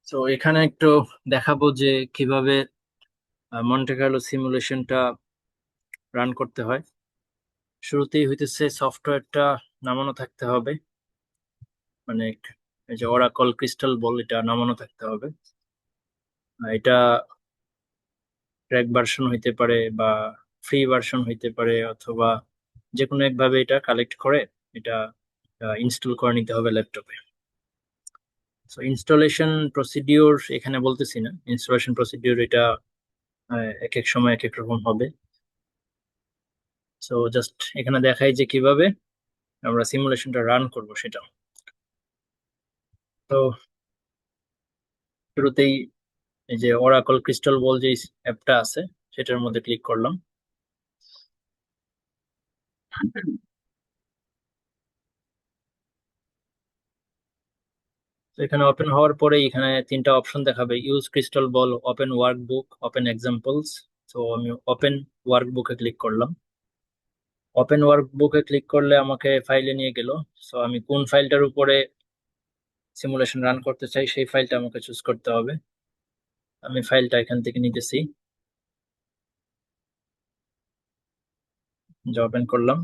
তো এখানে একটু দেখাবো যে কিভাবে মন্টে কার্লো সিমুলেশনটা রান করতে হয়। শুরুতেই হইতেছে সফটওয়্যারটা নামানো থাকতে হবে, মানে এই যে ওরাকল ক্রিস্টাল বল এটা নামানো থাকতে হবে। এটা ক্র্যাক ভার্সন হইতে পারে বা ফ্রি ভার্সন হইতে পারে, অথবা যে কোনো একভাবে এটা কালেক্ট করে এটা ইনস্টল করে নিতে হবে ল্যাপটপে। সো ইনস্টলেশন প্রসিডিওর এখানে বলতেছি না, ইনস্টলেশন প্রসিডিওর এটা এক এক সময় এক এক রকম হবে। সো জাস্ট এখানে দেখাই যে কিভাবে আমরা সিমুলেশনটা রান করব সেটা। তো শুরুতেই এই যে ওরাকল ক্রিস্টাল বল যে অ্যাপটা আছে সেটার মধ্যে ক্লিক করলাম। তো এখানে ওপেন হওয়ার পরে এখানে তিনটা অপশন দেখাবে, ইউজ ক্রিস্টাল বল, ওপেন ওয়ার্কবুক, ওপেন এক্সাম্পলস। তো আমি ওপেন ওয়ার্কবুকে ক্লিক করলাম। ওপেন ওয়ার্কবুকে ক্লিক করলে আমাকে ফাইলে নিয়ে গেল। সো আমি কোন ফাইলটার উপরে সিমুলেশন রান করতে চাই সেই ফাইলটা আমাকে চুজ করতে হবে। আমি ফাইলটা এখান থেকে নিতেছি, যে ওপেন করলাম।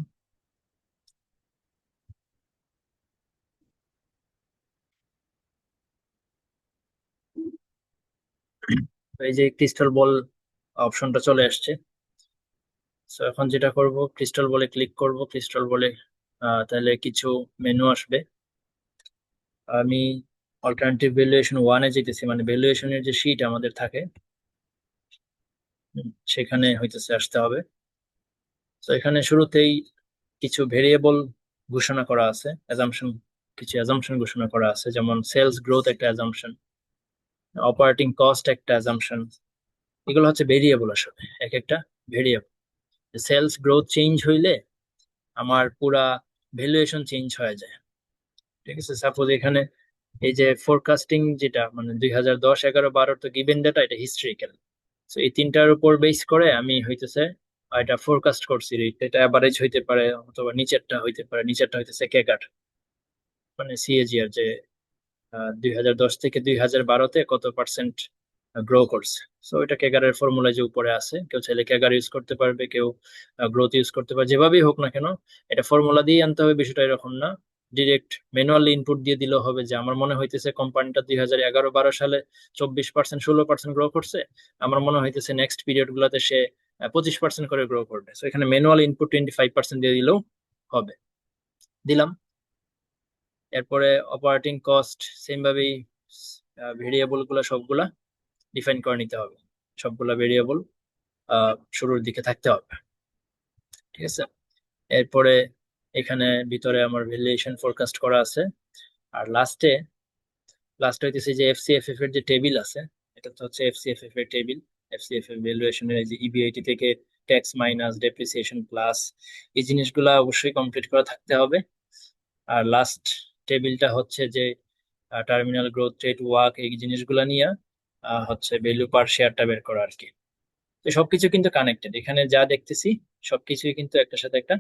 তো এই যে ক্রিস্টাল বল অপশনটা চলে আসছে। সো এখন যেটা করব, ক্রিস্টাল বলে ক্লিক করব। ক্রিস্টাল বলে তাহলে কিছু মেনু আসবে। আমি অল্টারনেটিভ ভ্যালুয়েশন ওয়ানে যেতেছি, মানে ভ্যালুয়েশনের যে শীট আমাদের থাকে সেখানে হইতেছে আসতে হবে। তো এখানে শুরুতেই কিছু ভেরিয়েবল ঘোষণা করা আছে, অ্যাজাম্পশন, কিছু অ্যাজাম্পশন ঘোষণা করা আছে, যেমন সেলস গ্রোথ একটা অ্যাজাম্পশন, অপারেটিং কস্ট একটা অ্যাজাম্পশন। এগুলো হচ্ছে ভেরিয়েবল, আসলে এক একটা ভেরিয়েবল। সেলস গ্রোথ চেঞ্জ হইলে আমার পুরা ভ্যালুয়েশন চেঞ্জ হয়ে যায়। ঠিক আছে, সাপোজ এখানে এই যে ফোরকাস্টিং যেটা, মানে 2010, 11, 12 তো গিভেন ডেটা, এটা হিস্ট্রিক্যাল। তো এই তিনটার উপর বেস করে আমি হইতেছে এটা ফোরকাস্ট করছি। এটা অ্যাভারেজ হইতে পারে, অথবা নিচেরটা হইতে পারে, নিচেরটা হইতেছে কেগার, মানে সিএজিআর, যে 2010 থেকে 2012-তে কত পার্সেন্ট গ্রো করছে। সো এটা কেগারের ফর্মুলা যে উপরে আছে, কেউ চাইলে কেগার ইউজ করতে পারবে, কেউ গ্রোথ ইউজ করতে পারবে, যেভাবেই হোক না কেন এটা ফর্মুলা দিয়ে আনতে হবে। বিষয়টা এরকম না, ডিরেক্ট ম্যানুয়ালি ইনপুট দিয়ে দিলেও হবে যে আমার মনে হইতেছে কোম্পানিটা 2011-12 সালে 24%, 16% গ্রো করছে, আমার মনে হইতেছে নেক্সট পিরিয়ড গুলাতে সে 25% করে গ্রো করবে। সো এখানে ম্যানুয়াল ইনপুট 25% দিয়ে দিলেও হবে। দিলাম। এরপরে অপারেটিং কস্ট সেম ভাবেই ভেরিয়েবল গুলা সবগুলা ডিফাইন করে নিতে হবে। সবগুলা ভেরিয়েবল শুরুর দিকে থাকতে হবে। ঠিক আছে, এরপরে এখানে ভিতরে আমার ভ্যালুয়েশন ফোরকাস্ট করা আছে। আর লাস্টে হইতেছে যে এফসিএফএফ এর যে টেবিল আছে, এটা তো হচ্ছে এফসিএফএফ এর টেবিল। এফসিএফএফ ভ্যালুয়েশনের এই যে ইবিআইটি থেকে ট্যাক্স মাইনাস ডেপ্রিসিয়েশন প্লাস, এই জিনিসগুলা অবশ্যই কমপ্লিট করা থাকতে হবে। আর লাস্ট টেবিলটা হচ্ছে যে টার্মিনাল গ্রোথ রেট, ওয়াক, এই জিনিসগুলা নিয়ে হচ্ছে ভ্যালু পার শেয়ারটা বের করা আর কি। তো সবকিছু কিন্তু কানেক্টেড, এখানে যা দেখতেছি সবকিছুই কিন্তু একটার সাথে একটা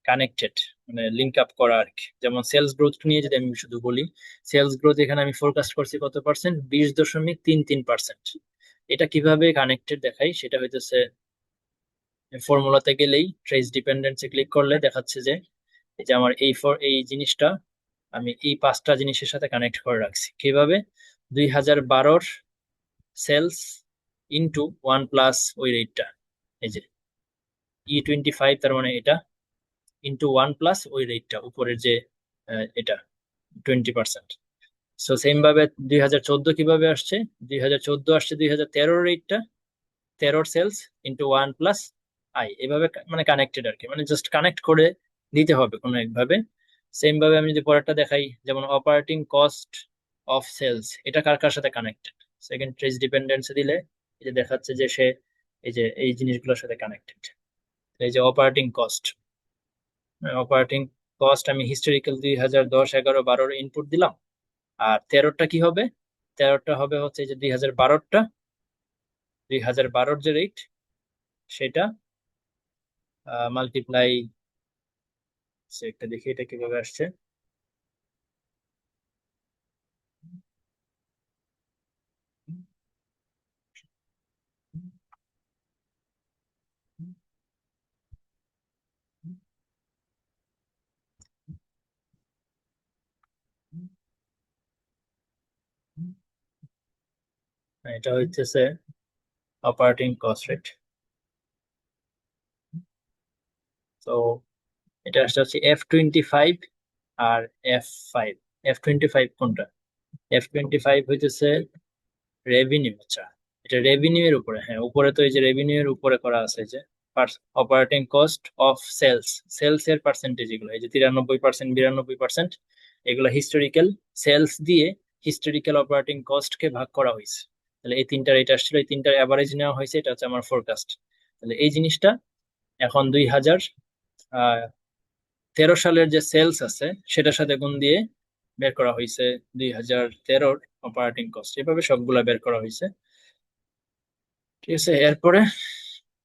কানেক্টেড, মানে লিঙ্ক আপ করা আর কি। যেমন সেলস গ্রোথ নিয়ে যদি আমি শুধু বলি, সেলস গ্রোথ এখানে আমি ফোরকাস্ট করছি কত পার্সেন্ট, 20.33%। এটা কিভাবে কানেক্টেড দেখাই, সেটা হইতেছে ফর্মুলাতে গেলেই ট্রেস ডিপেন্ডেন্সি ক্লিক করলে দেখাচ্ছে যে এই যে আমার এই জিনিসটা আমি এই পাঁচটা জিনিসের সাথে কানেক্ট করে রাখছি। কিভাবে? 2012-র সেলস ইন্টু ওয়ান প্লাস ওই রেটটা, এই যে E25, তার মানে এটা ইন্টু ওয়ান প্লাস ওই রেটটা উপরের যে এটা 20%। সো সেম ভাবে 2014 কিভাবে আসছে, 2014 আসছে 2013-র রেটটা, 13-র sales into one plus i, এভাবে মানে কানেক্টেড আর কি, মানে জাস্ট কানেক্ট করে দিতে হবে কোনো একভাবে। সেম ভাবে আমি যদি পরেরটা দেখাই, যেমন অপারেটিং কস্ট অফ সেলস, এটা কার কার সাথে কানেক্টেড, সেকেন্ড ট্রেস ডিপেন্ডেন্সি দিলে এই যে দেখাচ্ছে যে সে এই যে এই জিনিসগুলোর সাথে কানেক্টেড। এই যে অপারেটিং কস্ট, অপারেটিং কস্ট আমি হিস্টোরিক্যাল 2010, 11, 12 ইনপুট দিলাম। আর 13টা কি হবে, 13টা হবে হচ্ছে যে 2012-টা, 2012-র যে রেট সেটা মাল্টিপ্লাই, একটা দেখি এটা কিভাবে আসছে। এটা হইতেছে অপারেটিং কস্ট রেট। তো এটা আসলে হচ্ছে F25 আর F5। F25 কোনটা? F25 হইতেছে রেভিনিউ। আচ্ছা, এটা রেভিনিউ এর উপরে, হ্যাঁ উপরে তো এই যে রেভিনিউ এর উপরে করা আছে যে operating cost of sales, sales এর পার্সেন্টেজ এগুলো, এই যে 93%, 92%, এগুলো হিস্টোরিক্যাল সেলস দিয়ে হিস্টোরিক্যাল অপারেটিং কস্ট কে ভাগ করা হয়েছে। তাহলে এই তিনটার এটা আসছিল, এই তিনটার অ্যাভারেজ নেওয়া হয়েছে, এটা হচ্ছে আমার ফোরকাস্ট। তাহলে এই জিনিসটা এখন 2013 সালের যে সেলস আছে সেটার সাথে গুণ দিয়ে বের করা হয়েছে 2013 অপারেটিং কস্ট, এভাবে সবগুলা বের করা হয়েছে। ঠিক আছে, এরপরে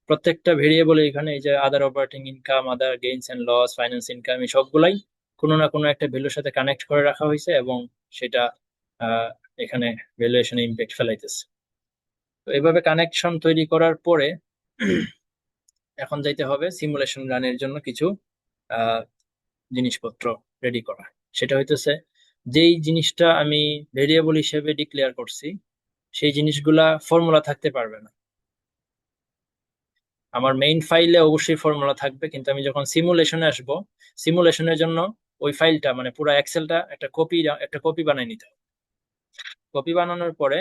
প্রত্যেকটা ভেরিয়েবল এখানে এই যে other operating income, other gains and loss, finance income, এই সবগুলাই কোনো না কোনো একটা ভ্যালুর সাথে কানেক্ট করে রাখা হয়েছে এবং সেটা আহ, এখানে ভ্যালুয়েশনে ইম্প্যাক্ট ফেলাইতেছে। তো এভাবে কানেকশন তৈরি করার পরে এখন যাইতে হবে সিমুলেশন রানের জন্য কিছু আহ, জিনিসপত্র রেডি করা। সেটা হইতেছে যেই জিনিসটা আমি ভেরিয়েবল হিসেবে ডিক্লেয়ার করছি সেই জিনিসগুলা ফর্মুলা থাকতে পারবে না। আমার মেইন ফাইলে অবশ্যই ফর্মুলা থাকবে, কিন্তু আমি যখন সিমুলেশনে আসব, সিমুলেশনের জন্য ওই ফাইলটা মানে পুরো এক্সেলটা একটা কপি বানিয়ে নিতে হবে। কপি বানানোর পরে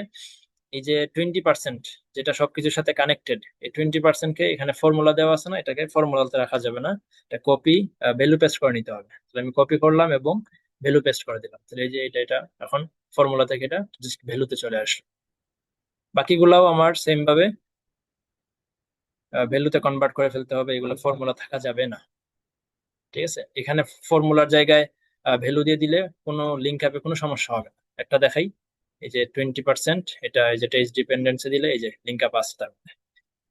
এই যে 20% যেটা সবকিছুর সাথে কানেক্টেড, এই 20%কে এখানে ফর্মুলা দেওয়া আছে না, এটাকে ফর্মুলাতে রাখা যাবে না, এটা কপি ভ্যালু পেস্ট করে নিতে হবে। তাহলে আমি কপি করলাম এবং ভ্যালু পেস্ট করে দিলাম, তাহলে এই যে এটা এখন ফর্মুলা থেকে এটা জাস্ট ভ্যালুতে চলে আসলো। বাকিগুলাও আমার সেম ভাবে ভ্যালুতে কনভার্ট করে ফেলতে হবে, এগুলো ফর্মুলা থাকা যাবে না। ঠিক আছে, এখানে ফর্মুলার জায়গায় ভ্যালু দিয়ে দিলে কোনো লিঙ্ক আপে কোনো সমস্যা হবে না। একটা দেখাই, এই যে 20%, এটা এই যে ট্রেস ডিপেন্ডেন্সি দিলে এই যে লিঙ্ক আপ আসছে তার মধ্যে।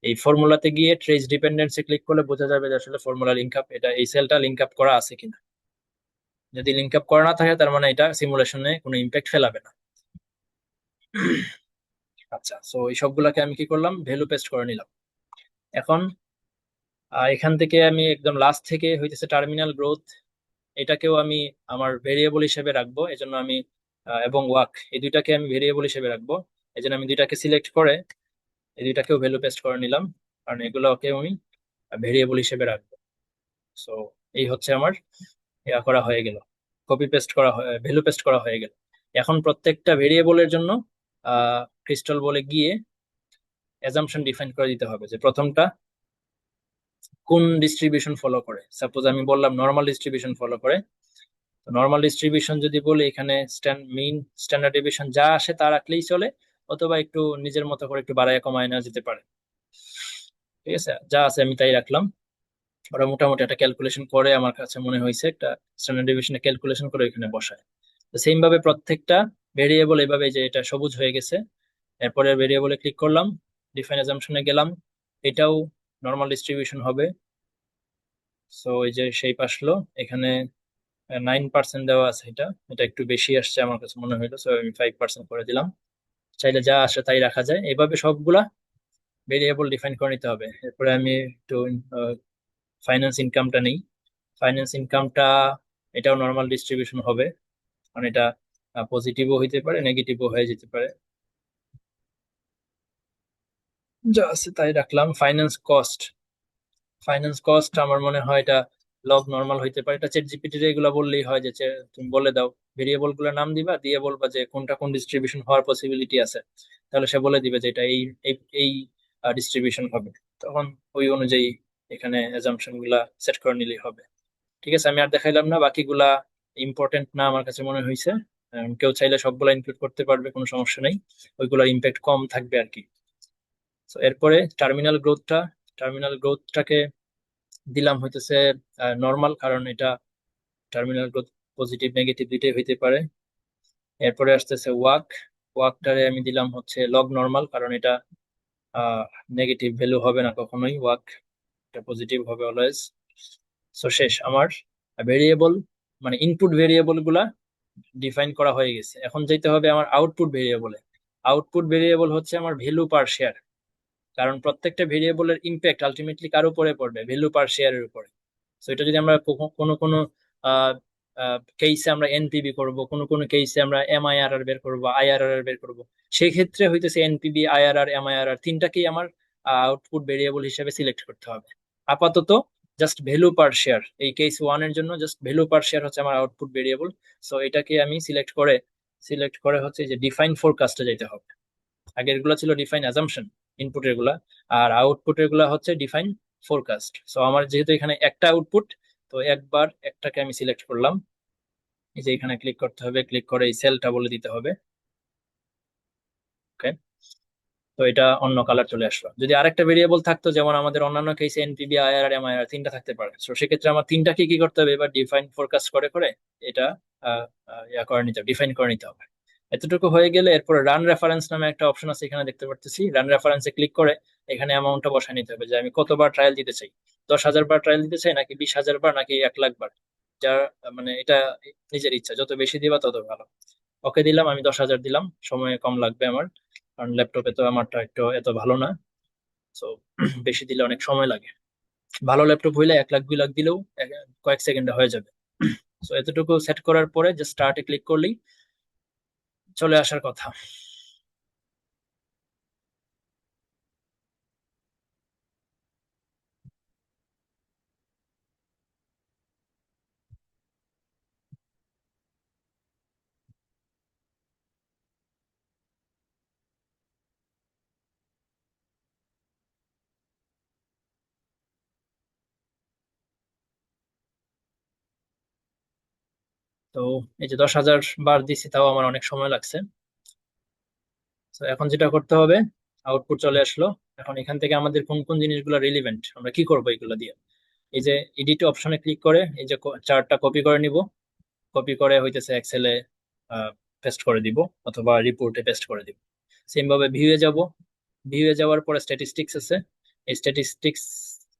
এই ফর্মুলাতে গিয়ে ট্রেস ডিপেন্ডেন্সি ক্লিক করলে বোঝা যাবে যে আসলে ফর্মুলা লিঙ্ক আপ, এটা এই সেলটা লিঙ্ক আপ করা আছে কিনা। যদি লিঙ্ক আপ করা না থাকে তার মানে এটা সিমুলেশনে কোনো ইম্প্যাক্ট ফেলাবে না। আচ্ছা, সো এই সবগুলাকে আমি কি করলাম, ভ্যালু পেস্ট করে নিলাম। এখন এখান থেকে আমি একদম লাস্ট থেকে হইতেছে টার্মিনাল গ্রোথ, এটাকেও আমি আমার ভেরিয়েবল হিসেবে রাখবো, এজন্য আমি এবং ওয়াক এই দুইটাকে আমি ভেরিয়েবল হিসেবে রাখবো। এই জন্য আমি দুইটাকে সিলেক্ট করে এই দুইটাকেও ভ্যালু পেস্ট করে নিলাম, কারণ এগুলোকে আমি ভেরিয়েবল হিসেবে রাখবো। সো এই হচ্ছে আমার ইয়া করা হয়ে গেল, কপি পেস্ট করা, ভ্যালু পেস্ট করা হয়ে গেল। এখন প্রত্যেকটা ভেরিয়েবলের জন্য ক্রিস্টাল বলে গিয়ে অ্যাজাম্পশন ডিফাইন করে দিতে হবে যে প্রথমটা কোন ডিস্ট্রিবিউশন ফলো করে। সাপোজ আমি বললাম নর্মাল ডিস্ট্রিবিউশন ফলো করে, নর্মাল ডিস্ট্রিবিউশন যদি বলি এখানে মিন স্ট্যান্ডার্ড ডেভিয়েশন যা আসে তা রাখলেই চলে, অথবা একটু নিজের মতো করে একটু বাড়ায় কমায় নেওয়া যেতে পারে। ঠিক আছে, যা আছে আমি তাই রাখলাম। ওরা মোটামুটি একটা ক্যালকুলেশন করে, আমার কাছে মনে হয়েছে একটা স্ট্যান্ডার্ড ডেভিয়েশনে ক্যালকুলেশন করে এখানে বসায়। তো সেম ভাবে প্রত্যেকটা ভেরিয়েবল এভাবে, যে এটা সবুজ হয়ে গেছে, এরপরে ভেরিয়েবলে ক্লিক করলাম, ডিফাইন অ্যাজাম্পশনে গেলাম, এটাও নর্মাল ডিস্ট্রিবিউশন হবে। সো এই যে শেপ আসলো, এখানে 9% দেওয়া আছে, এটা এটা একটু বেশি আসছে আমার কাছে মনে হইলো, সো আমি 5% করে দিলাম। চাইলে যা আসে তাই রাখা যায়, এভাবে সবগুলা ভেরিয়েবল ডিফাইন করে নিতে হবে। এরপরে আমি একটু ফাইন্যান্স ইনকামটা নেই। ফাইন্যান্স ইনকামটা এটাও নর্মাল ডিস্ট্রিবিউশন হবে, কারণ এটা পজিটিভও হইতে পারে নেগেটিভও হয়ে যেতে পারে। যা আছে তাই রাখলাম। ফাইন্যান্স কস্ট আমার মনে হয় এটা লগ নর্মাল হইতে পারে, এটা চ্যাট জিপিটি এগুলো বললেই হয় যে তুমি বলে দাও ভেরিয়েবল গুলোর নাম দিবা, দিয়ে বলবা যে কোনটা কোন ডিস্ট্রিবিউশন হওয়ার পসিবিলিটি আছে, তাহলে সে বলে দিবে যে এটা এই এই এই ডিস্ট্রিবিউশন হবে। তখন ওই অনুযায়ী এখানে অ্যাজাম্পশন গুলা সেট করে নিলেই হবে। ঠিক আছে, আমি আর দেখাইলাম না, বাকিগুলা ইম্পর্টেন্ট না আমার কাছে মনে হয়েছে। কেউ চাইলে সবগুলা ইনক্লুড করতে পারবে, কোনো সমস্যা নেই, ওইগুলোর ইম্প্যাক্ট কম থাকবে আর কি। তো এরপরে টার্মিনাল গ্রোথটাকে দিলাম হইতেছে নর্মাল, কারণ এটা টার্মিনাল গ্রোথ পজিটিভ নেগেটিভ দুইটাই হইতে পারে। এরপরে আসতেছে ওয়াকটারে আমি দিলাম হচ্ছে লগ নর্মাল, কারণ এটা নেগেটিভ ভ্যালু হবে না কখনোই, ওয়াক এটা পজিটিভ হবে অলওয়েজ। সো শেষ আমার ভেরিয়েবল, মানে ইনপুট ভেরিয়েবল গুলা ডিফাইন করা হয়ে গেছে। এখন যেতে হবে আমার আউটপুট ভেরিয়েবলে। আউটপুট ভেরিয়েবল হচ্ছে আমার ভ্যালু পার শেয়ার, কারণ প্রত্যেকটা ভেরিয়েবলের ইম্প্যাক্ট আলটিমেটলি কার উপরে পড়বে, ভ্যালু পার শেয়ারের উপরে। তো এটা যদি আমরা কোনো কোনো কেসে আমরা এনপিবি করব, কোনো কোনো কেসে আমরা এমআইআরআর বের করব, আইআরআর বের করব। সেই ক্ষেত্রে হইতেছে এনপিবি, আইআরআর, এমআইআরআর তিনটাকেই আমার আউটপুট ভেরিয়েবল হিসেবে সিলেক্ট করতে হবে। আপাতত জাস্ট ভ্যালু পার শেয়ার, এই কেস ওয়ান এর জন্য জাস্ট ভ্যালু পার শেয়ার হচ্ছে আমার আউটপুট ভেরিয়েবল। সো এটাকে আমি সিলেক্ট করে হচ্ছে যে ডিফাইন ফোরকাস্টে যেতে হবে। আগের গুলা ছিল ডিফাইন অ্যাজাম্পশন, ইনপুটের গুলা, আর আউটপুটের গুলা হচ্ছে ডিফাইন ফোরকাস্ট। সো আমার যেহেতু এখানে একটা আউটপুট, তো একবার একটাকে আমি সিলেক্ট করলাম। এই যে এখানে ক্লিক করতে হবে, ক্লিক করে এই সেলটা বলে দিতে হবে। ওকে, তো এটা অন্য কালার চলে আসলো। যদি আরেকটা ভেরিয়েবল থাকতো, যেমন আমাদের অন্যান্য কেসে এনপিবি, আইআর, এমআইআর তিনটা থাকতে পারে, তো সেক্ষেত্রে আমার তিনটাকে কি করতে হবে, এবার ডিফাইন ফোরকাস্ট করে করে এটা ডিফাইন করে নিতে হবে। এতটুকু হয়ে গেলে এরপর রান রেফারেন্স নামে একটা অপশন আছে, এখানে দেখতে পারতেছি। রান রেফারেন্সে ক্লিক করে এখানে অ্যামাউন্টটা বসায় নিতে হবে, যে আমি কতবার ট্রায়াল দিতে চাই। 10,000 বার ট্রায়াল দিতে চাই, নাকি 20,000 বার, নাকি 1 লাখ বার। যার মানে এটা নিজের ইচ্ছা, যত বেশি দিবা তত ভালো। ওকে দিলাম, আমি 10,000 দিলাম, সময় কম লাগবে আমার, কারণ ল্যাপটপে তো আমারটা একটু এত ভালো না। তো বেশি দিলে অনেক সময় লাগে। ভালো ল্যাপটপ হইলে 1 লাখ 2 লাখ দিলেও কয়েক সেকেন্ডে হয়ে যাবে। তো এতটুকু সেট করার পরে জাস্ট স্টার্টে ক্লিক করলেই চলে আসার কথা। তো এই যে 10,000 বার দিছি, তাও আমার অনেক সময় লাগছে। তো এখন যেটা করতে হবে, আউটপুট চলে আসলো। এখন এখান থেকে আমাদের কোন কোন জিনিসগুলো রিলিভেন্ট, আমরা কি করবো এগুলো দিয়ে। এই যে এডিট অপশনে ক্লিক করে এই যে চার্টটা কপি করে নিব। কপি করে হইতেছে এক্সেলে পেস্ট করে দিব, অথবা রিপোর্টে পেস্ট করে দিব। সেম ভাবে ভিউয়ে যাব। ভিউয়ে যাওয়ার পরে স্ট্যাটিস্টিক্স আছে। এই স্ট্যাটিস্টিক্স,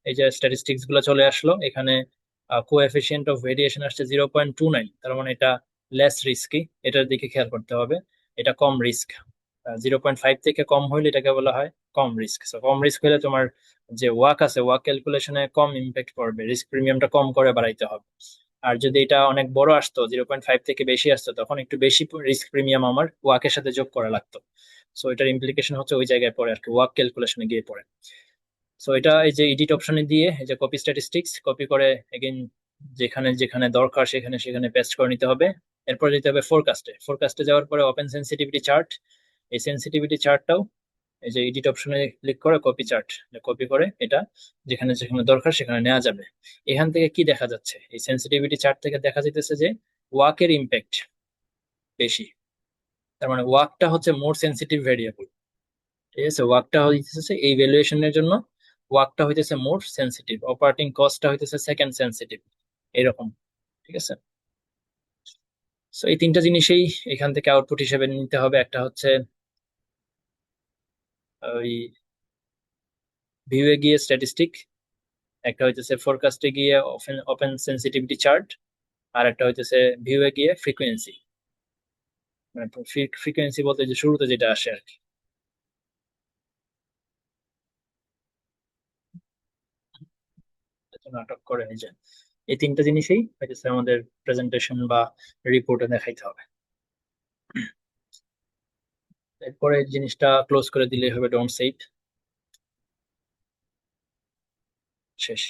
এই যে স্ট্যাটিস্টিক্স গুলো চলে আসলো। এখানে কোএফিসিয়েন্ট অফ ভেরিয়েশন আসছে 0.29, তার মানে এটা লেস রিস্কি। এটার দিকে খেয়াল করতে হবে। এটা কম রিস্ক। 0.5 থেকে কম হইলে এটাকে বলা হয় কম রিস্ক। কম রিস্ক হলে তোমার যে ওয়াক আছে, ওয়াক ক্যালকুলেশনে কম ইম্প্যাক্ট পড়বে, রিস্ক প্রিমিয়ামটা কম করে বাড়াইতে হবে। আর যদি এটা অনেক বড় আসতো, 0.5 থেকে বেশি আসতো, তখন একটু বেশি রিস্ক প্রিমিয়াম আমার ওয়াকের সাথে যোগ করা লাগতো। সো এটার ইমপ্লিকেশন হচ্ছে ওই জায়গায় পড়ে আর কি, ওয়াক ক্যালকুলেশনে গিয়ে পড়ে। সো এটা এই যে এডিট অপশনে দিয়ে এই যে কপি স্ট্যাটিস্টিক্স কপি করে এগেইন যেখানে যেখানে দরকার সেখানে সেখানে পেস্ট করে নিতে হবে। এরপর যেতে হবে ফোরকাস্টে। ফোরকাস্টে যাওয়ার পরে ওপেন সেন্সিটিভিটি চার্ট। এই সেন্সিটিভিটি চার্টটাও এই যে এডিট অপশনে ক্লিক করে কপি চার্ট, কপি করে এটা যেখানে যেখানে দরকার সেখানে নেওয়া যাবে। এখান থেকে কি দেখা যাচ্ছে, এই সেন্সিটিভিটি চার্ট থেকে দেখা যাইতেছে যে ওয়াকের ইম্প্যাক্ট বেশি। তার মানে ওয়াকটা হচ্ছে মোর সেন্সিটিভ ভেরিয়েবল। ঠিক আছে, ওয়াকটা হইতেছে এই ভ্যালুয়েশনের জন্য ওয়াকটা হইতেছে মোর সেন্সিটিভ, অপারেটিং কস্টটা হইতেছে সেকেন্ড সেন্সিটিভ, এরকম। ঠিক আছে। সো এই তিনটা জিনিসই এখান থেকে আউটপুট হিসেবে নিতে হবে। একটা হচ্ছে ওই ভিউয়ে গিয়ে স্ট্যাটিস্টিক, একটা হইতেছে ফোরকাস্টে গিয়ে ওপেন ওপেন সেন্সিটিভিটি চার্ট, আর একটা হইতেছে ভিউয়ে গিয়ে ফ্রিকোয়েন্সি। মানে ফ্রিকোয়েন্সি বলতে যে শুরুতে যেটা আসে আর কি। নাটক করে এই যে এই তিনটা জিনিসই হইতেছে আমাদের প্রেজেন্টেশন বা রিপোর্টে দেখাইতে হবে। এরপরে এই জিনিসটা ক্লোজ করে দিলেই হবে, ডোন্ট সেভ। শেষ।